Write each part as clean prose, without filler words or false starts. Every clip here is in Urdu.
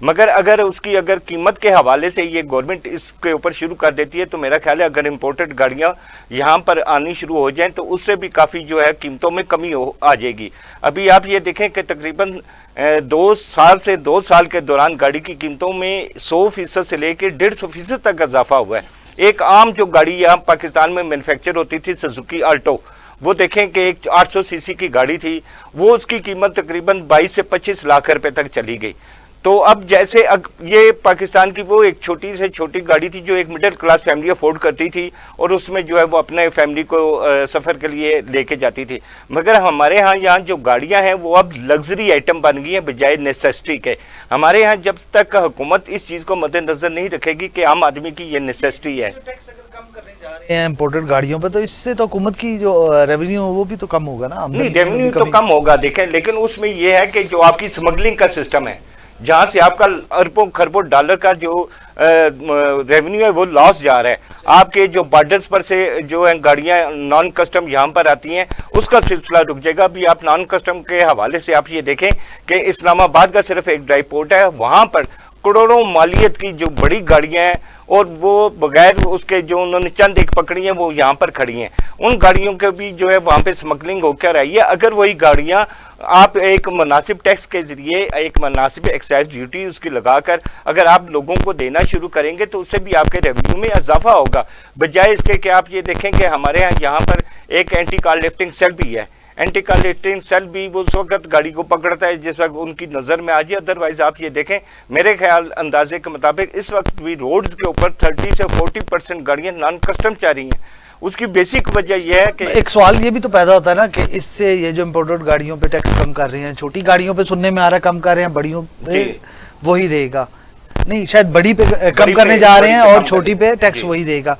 مگر اگر اس کی اگر قیمت کے حوالے سے یہ گورنمنٹ اس کے اوپر شروع کر دیتی ہے تو میرا خیال ہے اگر امپورٹڈ گاڑیاں یہاں پر آنی شروع ہو جائیں تو اس سے بھی کافی جو ہے قیمتوں میں کمی آ جائے گی. ابھی آپ یہ دیکھیں کہ تقریباً 2 سال کے دوران گاڑی کی قیمتوں میں 100% سے لے کے 150% تک اضافہ ہوا ہے. ایک عام جو گاڑی یہاں پاکستان میں مینوفیکچر ہوتی تھی سوزوکی آلٹو، وہ دیکھیں کہ ایک 800 سی سی کی گاڑی تھی، وہ اس کی قیمت تقریباً 22 سے 25 لاکھ روپے تک چلی گئی. تو اب جیسے یہ پاکستان کی وہ ایک چھوٹی سے چھوٹی گاڑی تھی جو ایک مڈل کلاس فیملی افورڈ کرتی تھی اور اس میں جو ہے وہ اپنے فیملی کو سفر کے لیے لے کے جاتی تھی. مگر ہمارے ہاں یہاں جو گاڑیاں ہیں وہ اب لگژری آئٹم بن گئی ہیں بجائے نیسیسٹی کے. ہمارے ہاں جب تک حکومت اس چیز کو مد نظر نہیں رکھے گی کہ عام آدمی کی یہ نیسیسٹی ہے. امپورٹڈ گاڑیوں پہ تو اس سے تو حکومت کی جو ریونیو وہ بھی تو کم ہوگا نا. نہیں، ریونیو تو کم ہوگا دیکھیں، لیکن اس میں یہ ہے کہ جو آپ کی سمگلنگ کا سسٹم ہے جہاں سے آپ کا اربوں خربوں ڈالر کا جو ریونیو ہے وہ لاس جا رہا ہے. آپ کے جو بارڈرز پر سے جو ہیں گاڑیاں نان کسٹم یہاں پر آتی ہیں اس کا سلسلہ رک جائے گا. ابھی آپ نان کسٹم کے حوالے سے آپ یہ دیکھیں کہ اسلام آباد کا صرف ایک ڈرائی پورٹ ہے، وہاں پر کروڑوں مالیت کی جو بڑی گاڑیاں ہیں اور وہ بغیر اس کے جو انہوں نے چند ایک پکڑی ہیں وہ یہاں پر کھڑی ہیں. ان گاڑیوں کے بھی جو ہے وہاں پہ سمگلنگ ہو کر آئی ہے. اگر وہی گاڑیاں آپ ایک مناسب ٹیکس کے ذریعے ایک مناسب ایکسائز ڈیوٹی اس کی لگا کر اگر آپ لوگوں کو دینا شروع کریں گے تو اس سے بھی آپ کے ریونیو میں اضافہ ہوگا، بجائے اس کے کہ آپ یہ دیکھیں کہ ہمارے یہاں پر ایک اینٹی کار لفٹنگ سیل بھی ہے. اینٹی کار لفٹنگ سیل بھی وہ اس وقت گاڑی کو پکڑتا ہے جس وقت ان کی نظر میں آ جائے. ادروائز آپ یہ دیکھیں میرے خیال اندازے کے مطابق اس وقت بھی روڈز کے اوپر 30 سے 40% گاڑیاں نان کسٹم چل رہی ہیں. اس کی بیسک وجہ یہ ہے کہ ایک سوال یہ بھی تو پیدا ہوتا ہے نا کہ اس سے یہ جو امپورٹڈ گاڑیوں پہ ٹیکس کم کر رہے ہیں، چھوٹی گاڑیوں پہ سننے میں آ رہا ہے کم کر رہے ہیں، بڑیوں پہ وہی رہے گا. نہیں، شاید بڑی پہ کم کرنے جا رہے ہیں اور چھوٹی پہ ٹیکس وہی رہے گا.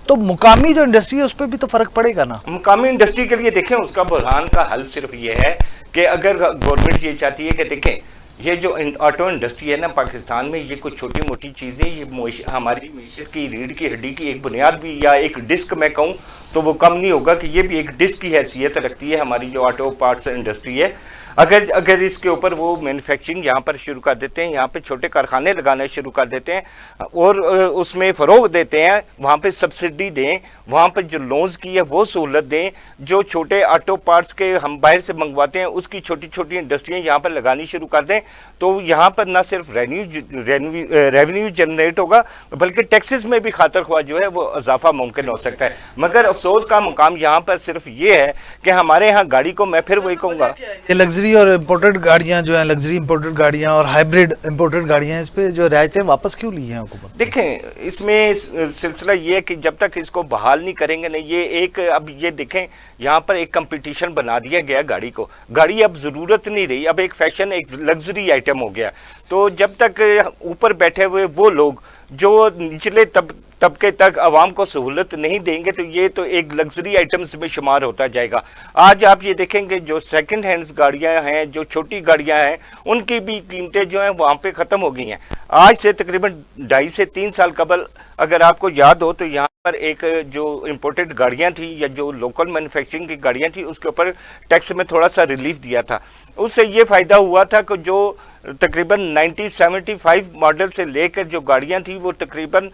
تو مقامی جو انڈسٹری ہے اس پہ بھی تو فرق پڑے گا نا. مقامی انڈسٹری کے لیے دیکھیں اس کا بحران کا حل صرف یہ ہے کہ اگر گورنمنٹ یہ چاہتی ہے کہ دیکھیں یہ جو آٹو انڈسٹری ہے نا پاکستان میں، یہ کوئی چھوٹی موٹی چیزیں، یہ ہماری معیشت کی ریڑھ کی ہڈی کی ایک بنیاد بھی یا ایک ڈسک میں کہوں تو وہ کم نہیں ہوگا کہ یہ بھی ایک ڈسک کی حیثیت رکھتی ہے ہماری جو آٹو پارٹس انڈسٹری ہے. اگر اس کے اوپر وہ مینوفیکچرنگ یہاں پر شروع کر دیتے ہیں، یہاں پہ چھوٹے کارخانے لگانا شروع کر دیتے ہیں اور اس میں فروغ دیتے ہیں، وہاں پہ سبسڈی دیں، وہاں پہ جو لونز کی ہے وہ سہولت دیں، جو چھوٹے آٹو پارٹس کے ہم باہر سے منگواتے ہیں اس کی چھوٹی چھوٹی انڈسٹریاں یہاں پر لگانی شروع کر دیں تو یہاں پر نہ صرف ریونیو جنریٹ ہوگا بلکہ ٹیکسز میں بھی خاطر خواہ جو ہے وہ اضافہ ممکن ہو سکتا ہے. مگر افسوس کا مقام یہاں پر صرف یہ ہے کہ ہمارے ہاں گاڑی کو میں پھر وہی کہوں گا یہ لگژری اور امپورٹڈ گاڑیاں جو ہیں، لگژری امپورٹڈ گاڑیاں اور ہائیبریڈ امپورٹڈ گاڑیاں، اس پہ جو رعایتیں واپس کیوں لی ہیں حکومت؟ دیکھیں اس میں سلسلہ یہ ہے کہ جب تک اس کو بحال نہیں کریں گے نا، یہ ایک اب یہ دیکھیں یہاں پر ایک کمپٹیشن بنا دیا گیا گاڑی کو. گاڑی اب ضرورت نہیں رہی، اب ایک فیشن ایک لگژری آئٹم ہو گیا. تو جب تک اوپر بیٹھے ہوئے وہ لوگ جو نچلے طبقے تک عوام کو سہولت نہیں دیں گے تو یہ تو ایک لگژری آئٹمز میں شمار ہوتا جائے گا. آج آپ یہ دیکھیں کہ جو سیکنڈ ہینڈز گاڑیاں ہیں، جو چھوٹی گاڑیاں ہیں، ان کی بھی قیمتیں جو ہیں وہاں پہ ختم ہو گئی ہیں. آج سے تقریباً 2.5 سے 3 سال قبل اگر آپ کو یاد ہو تو یہاں پر ایک جو امپورٹڈ گاڑیاں تھیں یا جو لوکل مینوفیکچرنگ کی گاڑیاں تھیں اس کے اوپر ٹیکس میں تھوڑا سا ریلیف دیا تھا. اس سے یہ فائدہ ہوا تھا کہ جو تقریباً 1975 ماڈل سے لے کر جو گاڑیاں تھیں وہ تقریباً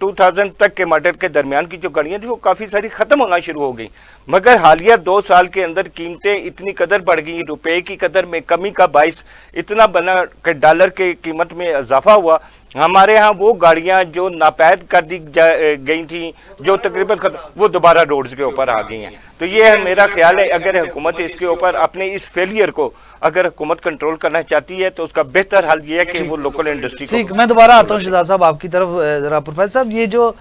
2000 تک کے ماڈل کے درمیان کی جو گاڑیاں تھیں وہ کافی ساری ختم ہونا شروع ہو گئی. مگر حالیہ 2 سال کے اندر قیمتیں اتنی قدر بڑھ گئی، روپے کی قدر میں کمی کا باعث اتنا بنا کہ ڈالر کے قیمت میں اضافہ ہوا. ہمارے ہاں وہ گاڑیاں جو ناپید کر دی گئی تھیں جو تقریباً وہ دوبارہ روڈز کے اوپر آ گئی ہیں. تو یہ ہے میرا خیال ہے اگر حکومت اس کے اوپر اپنے اس فیلئر کو اگر حکومت کنٹرول کرنا چاہتی ہے تو اس کا بہتر حل یہ ہے کہ وہ لوکل انڈسٹری کو. ٹھیک، میں دوبارہ آتا ہوں شہزاد صاحب آپ کی طرف. ذرا پروفیسر صاحب یہ جو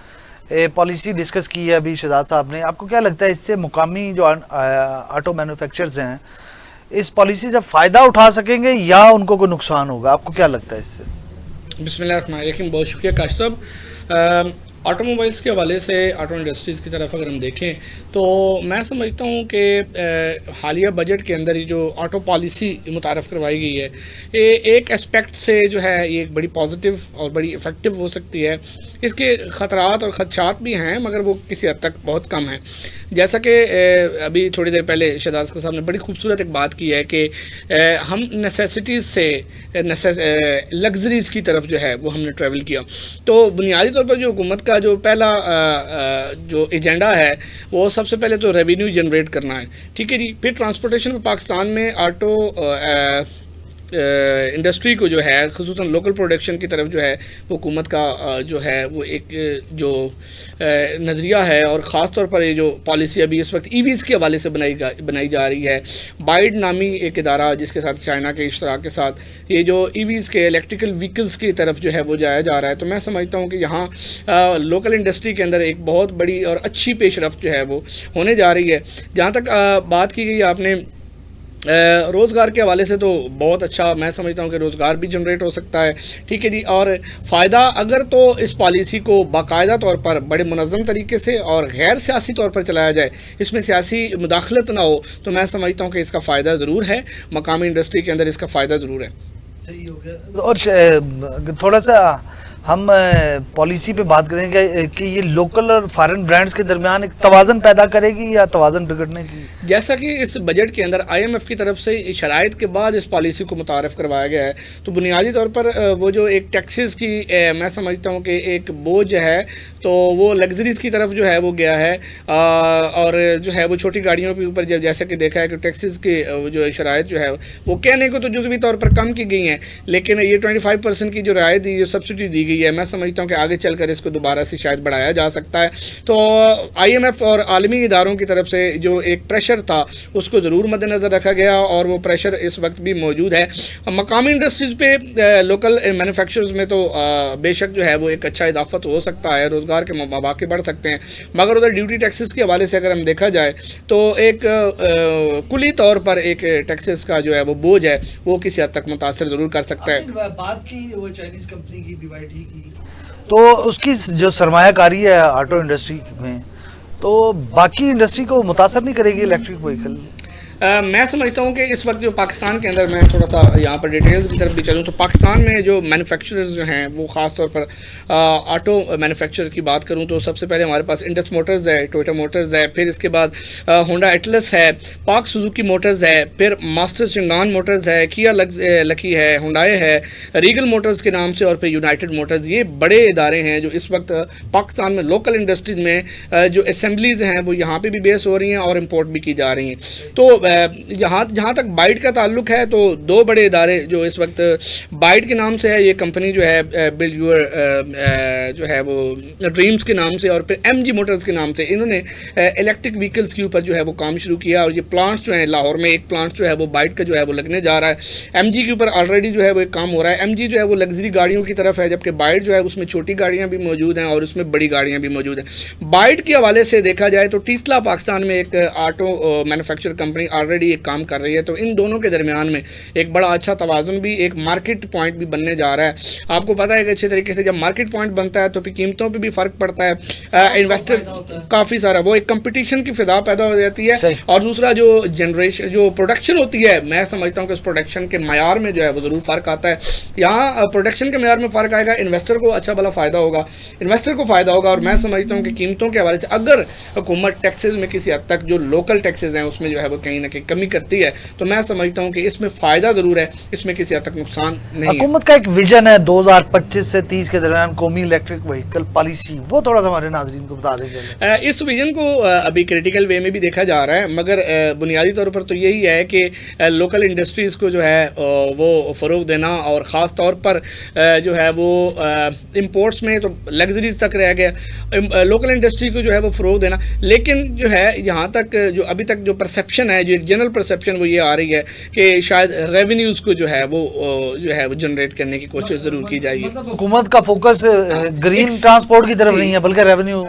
پالیسی ڈسکس کی ہے ابھی شہزاد صاحب نے، آپ کو کیا لگتا ہے اس سے مقامی جو آٹو مینوفیکچرز ہیں اس پالیسی سے فائدہ اٹھا سکیں گے یا ان کو کوئی نقصان ہوگا؟ آپ کو کیا لگتا ہے اس سے؟ بسم اللہ الرحمن الرحیم. بہت شکریہ کاشف صاحب. آٹو موبائلس کے حوالے سے آٹو انڈسٹریز کی طرف اگر ہم دیکھیں تو میں سمجھتا ہوں کہ حالیہ بجٹ کے اندر جو آٹو پالیسی متعارف کروائی گئی ہے یہ ایک اسپیکٹ سے جو ہے یہ ایک بڑی پازیٹیو اور بڑی افیکٹو ہو سکتی ہے. اس کے خطرات اور خدشات بھی ہیں مگر وہ کسی حد تک بہت کم ہیں. جیسا کہ ابھی تھوڑی دیر پہلے شہزاد صاحب نے بڑی خوبصورت ایک بات کی ہے کہ ہم نیسیسٹیز سے لگژریز کی طرف جو ہے وہ ہم نے ٹریول کیا. تو بنیادی طور پر جو حکومت کا جو پہلا جو ایجنڈا ہے وہ سب سے پہلے تو ریونیو جنریٹ کرنا ہے. ٹھیک ہے جی. پھر ٹرانسپورٹیشن پاکستان میں آٹو انڈسٹری کو جو ہے خصوصاً لوکل پروڈکشن کی طرف جو ہے وہ حکومت کا جو ہے وہ ایک جو نظریہ ہے, اور خاص طور پر یہ جو پالیسی ابھی اس وقت ای ویز کے حوالے سے بنائی جا رہی ہے. بائیڈ نامی ایک ادارہ جس کے ساتھ چائنا کے اشتراک کے ساتھ یہ جو ای ویز کے الیکٹریکل وہیکلز کی طرف جو ہے وہ جایا جا رہا ہے. تو میں سمجھتا ہوں کہ یہاں لوکل انڈسٹری کے اندر ایک بہت بڑی اور اچھی پیش رفت جو ہے وہ ہونے جا رہی ہے. جہاں تک بات کی گئی آپ نے روزگار کے حوالے سے, تو بہت اچھا میں سمجھتا ہوں کہ روزگار بھی جنریٹ ہو سکتا ہے. ٹھیک ہے جی. اور فائدہ اگر تو اس پالیسی کو باقاعدہ طور پر بڑے منظم طریقے سے اور غیر سیاسی طور پر چلایا جائے, اس میں سیاسی مداخلت نہ ہو, تو میں سمجھتا ہوں کہ اس کا فائدہ ضرور ہے. مقامی انڈسٹری کے اندر اس کا فائدہ ضرور ہے. صحیح ہو گیا. اور تھوڑا سا ہم پالیسی پہ بات کریں گے کہ یہ لوکل اور فارن برانڈز کے درمیان ایک توازن پیدا کرے گی یا توازن بگڑنے کی. جیسا کہ اس بجٹ کے اندر آئی ایم ایف کی طرف سے شرائط کے بعد اس پالیسی کو متعارف کروایا گیا ہے, تو بنیادی طور پر وہ جو ایک ٹیکسز کی میں سمجھتا ہوں کہ ایک بوجھ ہے, تو وہ لگژریز کی طرف جو ہے وہ گیا ہے. اور جو ہے وہ چھوٹی گاڑیوں کے اوپر جیسا کہ دیکھا ہے کہ ٹیکسز کی جو شرائط جو ہے وہ کہنے کو تو جزوی طور پر کم کی گئی ہیں, لیکن یہ 25% کی جو رعایت دی, جو سبسڈی دی گئی ہے, میں سمجھتا ہوں کہ آگے چل کر اس کو دوبارہ سے شاید بڑھایا جا سکتا ہے. تو آئی ایم ایف اور عالمی اداروں کی طرف سے جو ایک پریشر تھا اس کو ضرور مد نظر رکھا گیا, اور وہ پریشر اس وقت بھی موجود ہے. مقامی انڈسٹریز پہ لوکل مینوفیکچرز میں تو بے شک جو ہے وہ ایک اچھا اضافت ہو سکتا ہے, روزگار کے مواقع بڑھ سکتے ہیں. مگر ادھر ڈیوٹی ٹیکسز کے حوالے سے اگر ہم دیکھا جائے تو ایک کلی طور پر ایک ٹیکسز کا جو ہے وہ بوجھ ہے وہ کسی حد تک متاثر ضرور کر سکتا ہے. بات کی وہ چائنیز کمپنی کی BYD کی, تو اس کی جو سرمایہ کاری ہے آٹو انڈسٹری میں, تو باقی انڈسٹری کو متاثر نہیں کرے گی الیکٹرک وہیکل. میں سمجھتا ہوں کہ اس وقت جو پاکستان کے اندر, میں تھوڑا سا یہاں پر ڈیٹیلز کی طرف بھی چلوں, تو پاکستان میں جو مینوفیکچررز جو ہیں وہ خاص طور پر آٹو مینوفیکچر کی بات کروں تو سب سے پہلے ہمارے پاس انڈس موٹرز ہے, ٹویوٹا موٹرز ہے, پھر اس کے بعد ہونڈا ایٹلس ہے, پاک سوزوکی موٹرز ہے, پھر ماسٹر چنگان موٹرز ہے, کیا لکی ہے, ہونڈائے ہے, ریگل موٹرز کے نام سے, اور پھر یونائٹڈ موٹرز. یہ بڑے ادارے ہیں جو اس وقت پاکستان میں لوکل انڈسٹریز میں جو اسمبلیز ہیں وہ یہاں پہ بھی بیس ہو رہی ہیں اور امپورٹ بھی کی جا رہی ہیں. تو جہاں تک بائٹ کا تعلق ہے تو دو بڑے ادارے جو اس وقت بائٹ کے نام سے ہے, یہ کمپنی جو ہے بلڈ یور جو ہے وہ ڈریمز کے نام سے, اور پھر ایم جی موٹرز کے نام سے, انہوں نے الیکٹرک وہیکلز کے اوپر جو ہے وہ کام شروع کیا. اور یہ پلانٹس جو ہیں لاہور میں ایک پلانٹ جو ہے وہ بائٹ کا جو ہے وہ لگنے جا رہا ہے. ایم جی کے اوپر آلریڈی جو ہے وہ ایک کام ہو رہا ہے. ایم جی جو ہے وہ لگژری گاڑیوں کی طرف ہے, جبکہ بائٹ جو ہے اس میں چھوٹی گاڑیاں بھی موجود ہیں اور اس میں بڑی گاڑیاں بھی موجود ہیں. بائٹ کے حوالے سے دیکھا جائے تو ٹیسلا پاکستان میں ایک آٹو مینوفیکچر کمپنی آلریڈی ایک کام کر رہی ہے, تو ان دونوں کے درمیان میں ایک بڑا اچھا توازن بھی, ایک مارکیٹ پوائنٹ بھی بننے جا رہا ہے. آپ کو پتہ ہے کہ اچھے طریقے سے جب مارکیٹ پوائنٹ بنتا ہے تو پھر قیمتوں پہ بھی فرق پڑتا ہے, انویسٹر کافی سارا, وہ ایک کمپٹیشن کی فضا پیدا ہو جاتی ہے. اور دوسرا جو جنریشن جو پروڈکشن ہوتی ہے, میں سمجھتا ہوں کہ اس پروڈکشن کے معیار میں جو ہے وہ ضرور فرق آتا ہے. یہاں پروڈکشن کے معیار میں فرق آئے گا, انویسٹر کو اچھا بھلا فائدہ ہوگا, اور میں سمجھتا ہوں کہ قیمتوں کے حوالے سے اگر حکومت ٹیکسز میں کسی حد تک جو لوکل ٹیکسز ہیں اس میں جو ہے وہ کہیں نہ کہیں کمی کرتی ہے, تو میں سمجھتا ہوں کہ اس میں فائدہ ضرور ہے, اس میں کسی حد تک نقصان نہیں ہے. حکومت کا ایک ویژن ہے 2025 سے 30 کے درمیان قومی الیکٹرک وہیکل پالیسی, وہ تھوڑا سا ہمارے ناظرین کو بتا دیں گے. اس ویژن کو ابھی کریٹیکل وے میں بھی دیکھا جا رہا ہے, مگر بنیادی طور پر تو یہی ہے کہ لوکل انڈسٹریز کو جو ہے وہ فروغ دینا, اور خاص طور پر جو ہے وہ امپورٹس میں تو لگژریز تک رہ گیا, لوکل انڈسٹری کو جو ہے وہ فروغ دینا. لیکن جو ہے یہاں تک جو ابھی تک جو پرسیپشن ہے, جو ایک جنرل پرسیپشن وہ یہ آ رہی ہے کہ شاید ریونیوز کو جو ہے وہ جنریٹ کرنے کی کوشش ضرور کی جائے گی. حکومت کا فوکس گرین ٹرانسپورٹ کی طرف نہیں ہے بلکہ ریونیو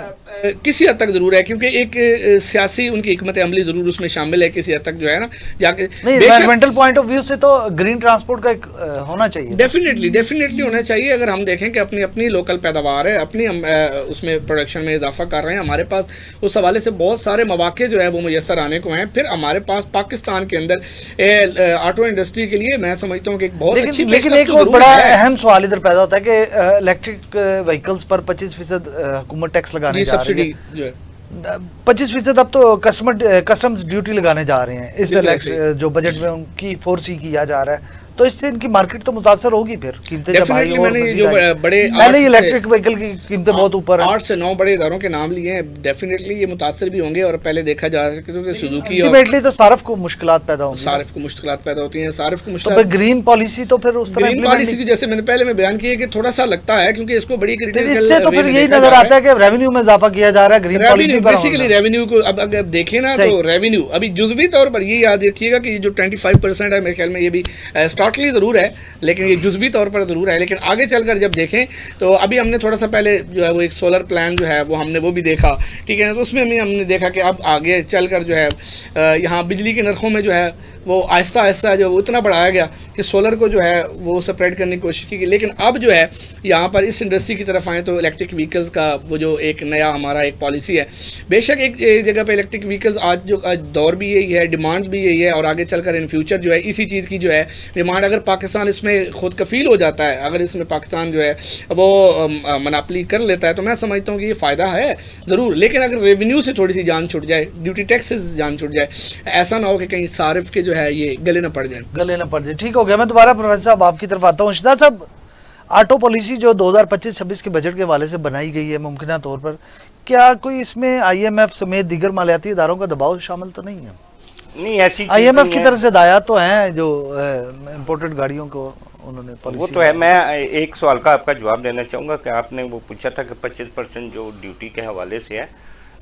کسی حد تک ضرور ہے, کیونکہ ایک سیاسی ان کی حکمت عملی ضرور اس میں شامل ہے کسی حد تک جو ہے نا, جا کے انوائرمنٹل پوائنٹ آف ویو سے تو گرین ٹرانسپورٹ کا ایک ہونا چاہیے, ڈیفینیٹلی ہونا چاہیے. اگر ہم دیکھیں کہ اپنی لوکل پیداوار ہے, اپنی اس میں پروڈکشن میں اضافہ کر رہے ہیں, ہمارے پاس اس حوالے سے بہت سارے مواقع جو ہے وہ میسر آنے کو ہیں. پھر ہمارے پاس پاکستان کے اندر آٹو انڈسٹری کے لیے میں سمجھتا ہوں کہ ایک بہت اچھی, لیکن ایک اور بڑا اہم سوال ادھر پیدا ہوتا ہے کہ الیکٹرک وہیکلز پر 25% حکومت ٹیکس لگانے جا رہی ہے. 25% اب تو کسٹمز ڈیوٹی لگانے جا رہے ہیں اس جو بجٹ میں ان کی فورسی کیا جا رہا ہے، تو اس سے ان کی مارکیٹ تو متاثر ہوگی، پھر قیمتیں جب ہائی اور پہلے ہی الیکٹرک وہیکل کی قیمتیں بہت اوپر ہیں. 8 سے 9 بڑے اداروں کے نام لیے ہیں، ڈیفینیٹلی یہ متاثر بھی ہوں گے. اور پہلے دیکھا جا سکتا ہے کہ سوزوکی الٹیمیٹلی تو صارف کو مشکلات پیدا ہوں گی، صارف کو مشکلات پیدا ہوتی ہیں. صارف کو تو مشکلات پھر گرین پالیسی تو پھر اس طرح گرین پالیسی کی جیسے میں نے پہلے میں بیان کیا کہ تھوڑا سا لگتا ہے کیونکہ اس کو بڑی اس سے تو پھر یہی نظر آتا ہے کہ ریونیو میں اضافہ کیا جا رہا ہے گرین پالیسی پر. بیسیکلی ریونیو کو اب اگر دیکھیں نا تو ریونیو ابھی جزوی طور پر یہ یاد رکھیے گا کہ یہ جو 25% ہے میرے خیال میں یہ بھی ٹوٹلی ضرور ہے، لیکن یہ جزوی طور پر ضرور ہے. لیکن آگے چل کر جب دیکھیں تو ابھی ہم نے تھوڑا سا پہلے جو ہے وہ ایک سولر پلان جو ہے وہ ہم نے وہ بھی دیکھا، ٹھیک ہے. تو اس میں ہم نے دیکھا کہ اب آگے چل کر جو ہے یہاں بجلی کے نرخوں میں جو ہے وہ آہستہ آہستہ جو اتنا بڑھایا گیا کہ سولر کو جو ہے وہ سپریڈ کرنے کی کوشش کی گئی. لیکن اب جو ہے یہاں پر اس انڈسٹری کی طرف آئیں تو الیکٹرک وہیکلز کا وہ جو ایک نیا ہمارا ایک پالیسی ہے، بے شک ایک جگہ پہ الیکٹرک وہیکلز آج دور بھی یہی ہے، ڈیمانڈ بھی یہی ہے، اور آگے چل کر ان فیوچر جو ہے اسی چیز کی جو ہے ڈیمانڈ اگر پاکستان اس میں خود کفیل ہو جاتا ہے، اگر اس میں پاکستان جو ہے وہ مناپلی کر لیتا ہے تو میں سمجھتا ہوں کہ یہ فائدہ ہے ضرور. لیکن اگر ریونیو سے تھوڑی سی جان چھٹ جائے، ڈیوٹی ٹیکس سے جان چھٹ جائے، ایسا نہ ہو کہ کہیں صارف کے جو ہے یہ گلے نہ پڑ جائیں. ٹھیک ہو گیا. میں دوبارہ پروفیسر صاحب آپ کی طرف آتا ہوں. شہزاد صاحب، آٹو پالیسی جو 2025-26 کے بجٹ کے حوالے سے بنائی گئی ہے، ممکنہ طور پر کیا کوئی اس میں آئی ایم ایف سمیت دیگر مالیاتی اداروں کا دباؤ شامل تو نہیں ہے؟ نہیں، ایسی آئی ایم ایف کی طرف سے ہدایات تو ہیں جو امپورٹڈ گاڑیوں کو انہوں نے پالیسی وہ تو ہے. میں ایک سوال کا آپ کا جواب دینا چاہوں گا کہ آپ نے وہ پوچھا تھا کہ 25% جو ڈیوٹی کے حوالے سے ہے،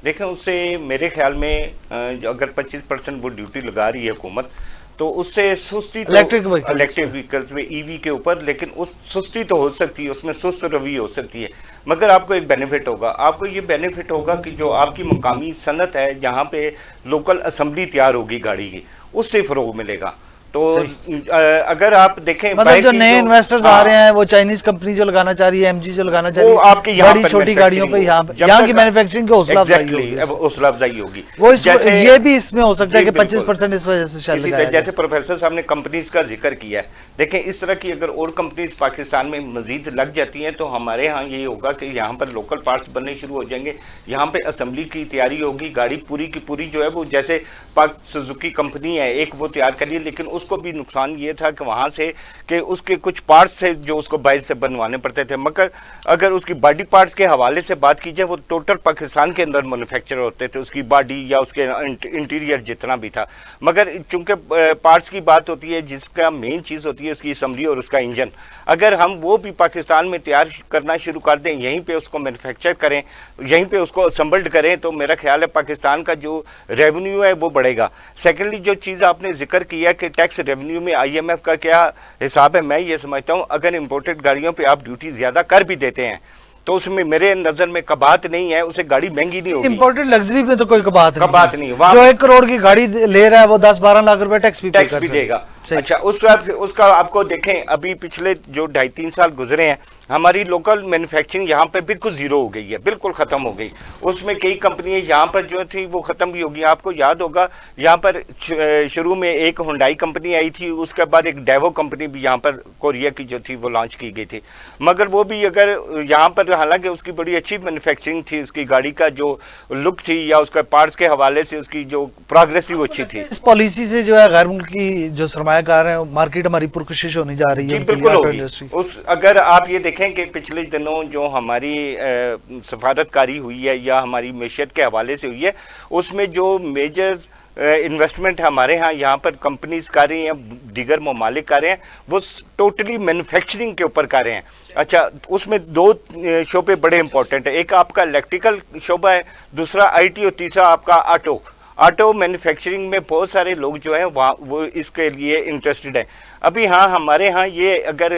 دیکھیں اس سے میرے خیال میں اگر 25% وہ ڈیوٹی لگا رہی ہے حکومت تو اس سے سستی الیکٹرک وہیکلز میں ای وی کے اوپر، لیکن اس سستی تو ہو سکتی ہے، اس میں سست روی ہو سکتی ہے، مگر آپ کو ایک بینیفٹ ہوگا. آپ کو یہ بینیفٹ ہوگا کہ جو آپ کی مقامی صنعت ہے جہاں پہ لوکل اسمبلی تیار ہوگی گاڑی کی، اس سے فروغ ملے گا. تو اگر آپ دیکھیں مطلب جو نئے انویسٹرز آ رہے ہیں وہ چائنیز کمپنی جو لگانا چاہ رہی ہے، ایم جی جو لگانا چاہ رہی ہے، آپ کی بڑی چھوٹی گاڑیوں پہ یہاں کی مینوفیکچرنگ کو حوصلہ افزائی ہوگی. وہ یہ بھی اس میں ہو سکتا ہے کہ 25% اس وجہ سے شاید لگایا جیسے پروفیسر صاحب نے کمپنیز کا ذکر کیا ہے. دیکھیں اس طرح کی اگر اور کمپنیز پاکستان میں مزید لگ جاتی ہیں تو ہمارے ہاں یہ ہوگا کہ یہاں پر لوکل پارٹس بننے شروع ہو جائیں گے، یہاں پہ اسمبلی کی تیاری ہوگی، گاڑی پوری کی پوری جو ہے وہ جیسے سوزوکی کمپنی ہے ایک وہ تیار کریے، لیکن اس کو بھی نقصان یہ تھا کہ وہاں سے کہ اس کے کچھ پارٹس سے جو اس کو باہر سے بنوانے پڑتے تھے، مگر اگر اس کی باڈی پارٹس کے حوالے سے بات کی جائے وہ ٹوٹل پاکستان کے اندر مینوفیکچر ہوتے تھے، اس کی باڈی یا اس کے انٹیریئر جتنا بھی تھا. مگر چونکہ پارٹس کی بات ہوتی ہے جس کا مین چیز ہوتی ہے اس کی اسمبلی اور اس کا انجن، اگر ہم وہ بھی پاکستان میں تیار کرنا شروع کر دیں، یہیں پہ اس کو مینوفیکچر کریں، یہیں پہ اس کو اسمبلڈ کریں، تو میرا خیال ہے پاکستان کا جو ریونیو ہے وہ بڑھے گا. سیکنڈلی جو چیز آپ نے ذکر کیا کہ ٹیکس ریونیو میں آئی ایم ایف کا کیا حساب ہے، میں یہ سمجھتا ہوں اگر امپورٹڈ گاڑیوں پہ آپ ڈیوٹی زیادہ کر بھی دیتے ہیں تو اس میں میرے نظر میں کباہت نہیں ہے، اسے گاڑی مہنگی نہیں ہوگی. امپورٹڈ لگژری میں تو کوئی کباہت نہیں، جو 1 کروڑ کی گاڑی لے رہا ہے وہ 10-12 لاکھ روپے ٹیکس بھی دے گا. اچھا اس کا آپ کو دیکھیں ابھی پچھلے جو 2.5-3 سال گزرے ہیں ہماری لوکل مینوفیکچرنگ یہاں پہ بالکل زیرو ہو گئی ہے، بالکل ختم ہو گئی. اس میں کئی کمپنیاں یہاں پر جو تھی وہ ختم بھی ہوگی. آپ کو یاد ہوگا یہاں پر شروع میں ایک ہنڈائی کمپنی آئی تھی، اس کے بعد ایک ڈیوو کمپنی بھی یہاں پر کوریا کی جو تھی وہ لانچ کی گئی تھی، مگر وہ بھی اگر یہاں پر حالانکہ اس کی بڑی اچھی مینوفیکچرنگ تھی، اس کی گاڑی کا جو لک تھی یا اس کا پارٹس کے حوالے سے اس کی جو پروگریس تھی وہ اچھی تھی. اس پالیسی سے جو ہے غیر ملکی جو سرمایہ کار ہیں مارکیٹ ہماری پرکشش ہونے جا رہی ہے. بالکل ہوگی. اگر آپ یہ دیکھیں کہ پچھلے دنوں جو ہماری سفارت کاری ہوئی ہے یا ہماری معیشت کے حوالے سے ہوئی ہے، اس میں جو میجر انویسٹمنٹ ہمارے ہاں یہاں پر کمپنیز کر رہی ہیں، دیگر ممالک کر رہے ہیں، وہ ٹوٹلی مینوفیکچرنگ کے اوپر کر رہے ہیں. اچھا اس میں 2 شعبے بڑے امپورٹنٹ ہیں، ایک آپ کا الیکٹریکل شعبہ ہے، دوسرا آئی ٹی اور تیسرا آپ کا آٹو مینوفیکچرنگ میں بہت سارے لوگ جو ہیں وہ اس کے لیے انٹرسٹڈ ہیں. ابھی ہاں ہمارے ہاں یہ اگر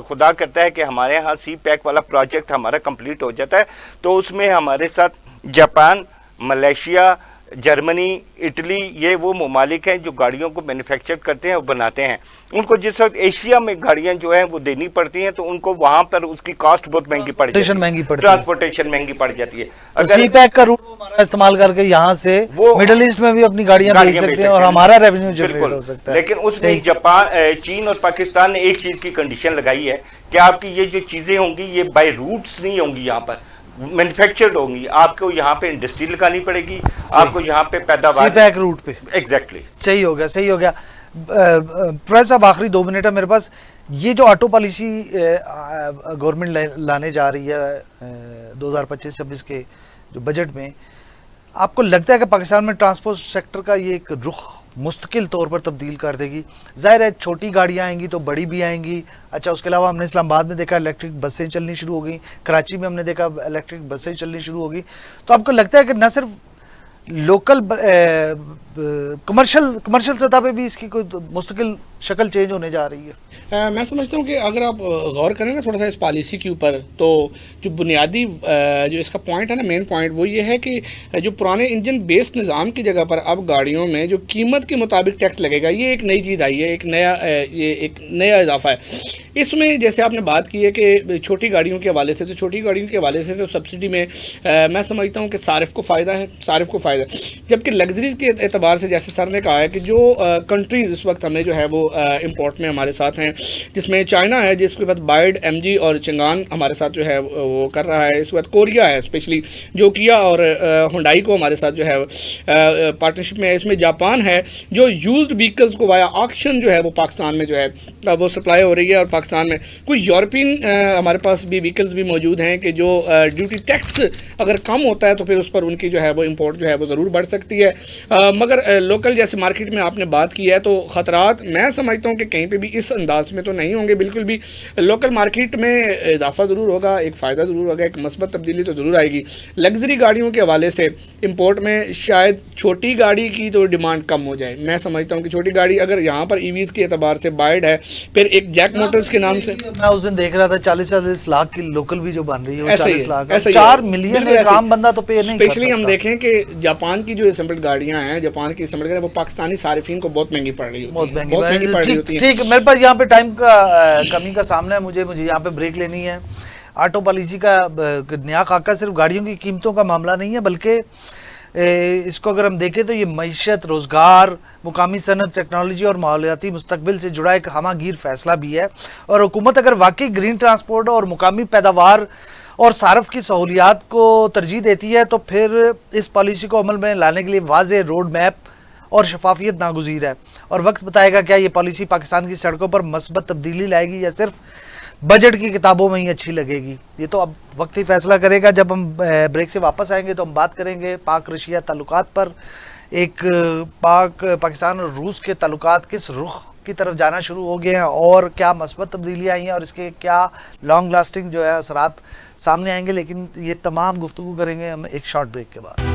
خدا کرتا ہے کہ ہمارے ہاں سی پیک والا پروجیکٹ ہمارا کمپلیٹ ہو جاتا ہے تو اس میں ہمارے ساتھ جاپان، ملیشیا، جرمنی، اٹلی، یہ وہ ممالک ہیں جو گاڑیوں کو مینوفیکچر کرتے ہیں اور بناتے ہیں. ان کو جس وقت ایشیا میں گاڑیاں جو ہیں وہ دینی پڑتی ہیں تو ان کو وہاں پر اس کی کاسٹ بہت مہنگی پڑ جاتی ہے، ٹرانسپورٹیشن مہنگی پڑ جاتی ہے. سی پیک کا روٹ ہمارا استعمال کر کے یہاں سے مڈل ایسٹ میں بھی اپنی گاڑیاں بھیج سکتے ہیں اور ہمارا ریونیو جنریٹ ہو سکتا ہے. لیکن اس میں جاپان، چین اور پاکستان نے ایک چیز کی کنڈیشن لگائی ہے کہ آپ کی یہ جو چیزیں ہوں گی یہ بائی روٹس نہیں ہوں گی، یہاں پر مینوفیکچرڈ ہوں گی، آپ کو یہاں پہ انڈسٹری لگانی پڑے گی، آپ کو یہاں پہ پیداوار سی پیک روٹ پہ ایگزیکٹلی صحیح ہو گیا، صحیح ہو گیا. پروفیسر صاحب آخری 2 منٹ ہے میرے پاس. یہ جو آٹو پالیسی گورنمنٹ لانے جا رہی ہے 2025-26 کے جو بجٹ میں، آپ کو لگتا ہے کہ پاکستان میں ٹرانسپورٹ سیکٹر کا یہ ایک رخ مستقل طور پر تبدیل کر دے گی؟ ظاہر ہے چھوٹی گاڑیاں آئیں گی تو بڑی بھی آئیں گی. اچھا اس کے علاوہ ہم نے اسلام آباد میں دیکھا الیکٹرک بسیں چلنی شروع ہو گئیں، کراچی میں ہم نے دیکھا الیکٹرک بسیں چلنی شروع ہو گئی. تو آپ کو لگتا ہے کہ نہ صرف لوکل کمرشل سطح پہ بھی اس کی کوئی مستقل شکل چینج ہونے جا رہی ہے؟ میں سمجھتا ہوں کہ اگر آپ غور کریں نا تھوڑا سا اس پالیسی کے اوپر، تو جو بنیادی جو اس کا پوائنٹ ہے نا، مین پوائنٹ وہ یہ ہے کہ جو پرانے انجن بیسڈ نظام کی جگہ پر اب گاڑیوں میں جو قیمت کے مطابق ٹیکس لگے گا، یہ ایک نئی چیز آئی ہے، ایک نیا اضافہ ہے. اس میں جیسے آپ نے بات کی ہے کہ چھوٹی گاڑیوں کے حوالے سے، تو چھوٹی گاڑیوں کے حوالے سے تو سبسڈی میں میں سمجھتا ہوں کہ صارف کو فائدہ ہے، جبکہ لگژریز کے اعتبار سے جیسے سر نے کہا ہے کہ جو کنٹریز اس وقت ہمیں جو ہے وہ امپورٹ میں ہمارے ساتھ ہیں، جس میں چائنا ہے، جس کے بعد بائیڈ، ایم جی اور چنگان ہمارے ساتھ جو ہے وہ کر رہا ہے. اس کے بعد کوریا ہے اسپیشلی، جو کیا اور ہنڈائی کو ہمارے ساتھ جو ہے پارٹنرشپ میں ہے. اس میں جاپان ہے جو یوزڈ وہیکلز کو وایا آکشن جو ہے وہ پاکستان میں جو ہے وہ سپلائی ہو رہی ہے. اور پاکستان میں کچھ یورپین ہمارے پاس بھی وہیکلز بھی موجود ہیں کہ جو ڈیوٹی ٹیکس اگر کم ہوتا ہے تو پھر اس پر ان کی جو ہے وہ امپورٹ جو ہے وہ ضرور بڑھ سکتی ہے. مگر لوکل جیسے مارکیٹ میں آپ نے بات کی ہے تو خطرات میں سمجھتا ہوں کہ کہیں پہ بھی اس انداز میں تو نہیں ہوں گے. بالکل بھی لوکل مارکیٹ میں اضافہ ضرور ہوگا، ایک فائدہ ضرور ہوگا، ایک مثبت تبدیلی تو ضرور آئے گی. لگژری گاڑیوں کے حوالے سے امپورٹ میں شاید چھوٹی گاڑی کی تو ڈیمانڈ کم ہو جائے. میں سمجھتا ہوں کہ چھوٹی گاڑی اگر یہاں پر ای ویز کے اعتبار سے بائیڈ ہے، پھر ایک جیک موٹرز کے نام سے میں اس دن دیکھ رہا تھا 40 لاکھ کی لوکل بھی جو بن رہی ہے وہ ایسا ہی 40 لاکھ، ایسا ہی 4 ملین ایک عام بندہ تو پے نہیں کر اسپیشلی ہم سکتا. دیکھیں کہ جاپان کی جو اسمبلڈ گاڑیاں ہیں، جاپان کی اسمبلڈ گاڑیاں وہ پاکستانی صارفین کو بہت مہنگی پڑ رہی ہوتی بہت ہیں، بہت مہنگی پڑ رہی ہوتی ہیں. ٹھیک ہے، میرے پاس یہاں پہ ٹائم کا کمی کا سامنا ہے، مجھے یہاں پہ بریک لینی ہے. آٹو پالیسی کا نیا خاکہ صرف گاڑیوں کی قیمتوں کا معاملہ نہیں ہے، بلکہ اس کو اگر ہم دیکھیں تو یہ معیشت، روزگار، مقامی صنعت، ٹیکنالوجی اور ماحولیاتی مستقبل سے جڑا ایک ہمہ گیر فیصلہ بھی ہے. اور حکومت اگر واقعی گرین ٹرانسپورٹ اور مقامی پیداوار اور صارف کی سہولیات کو ترجیح دیتی ہے تو پھر اس پالیسی کو عمل میں لانے کے لیے واضح روڈ میپ اور شفافیت ناگزیر ہے. اور وقت بتائے گا کیا یہ پالیسی پاکستان کی سڑکوں پر مثبت تبدیلی لائے گی یا صرف بجٹ کی کتابوں میں ہی اچھی لگے گی. یہ تو اب وقت ہی فیصلہ کرے گا. جب ہم بریک سے واپس آئیں گے تو ہم بات کریں گے پاک رشیا تعلقات پر. ایک پاکستان اور روس کے تعلقات کس رخ کی طرف جانا شروع ہو گئے ہیں اور کیا مثبت تبدیلیاں آئی ہیں اور اس کے کیا لانگ لاسٹنگ جو ہے اثرات سامنے آئیں گے. لیکن یہ تمام گفتگو کریں گے ہم ایک شارٹ بریک کے بعد.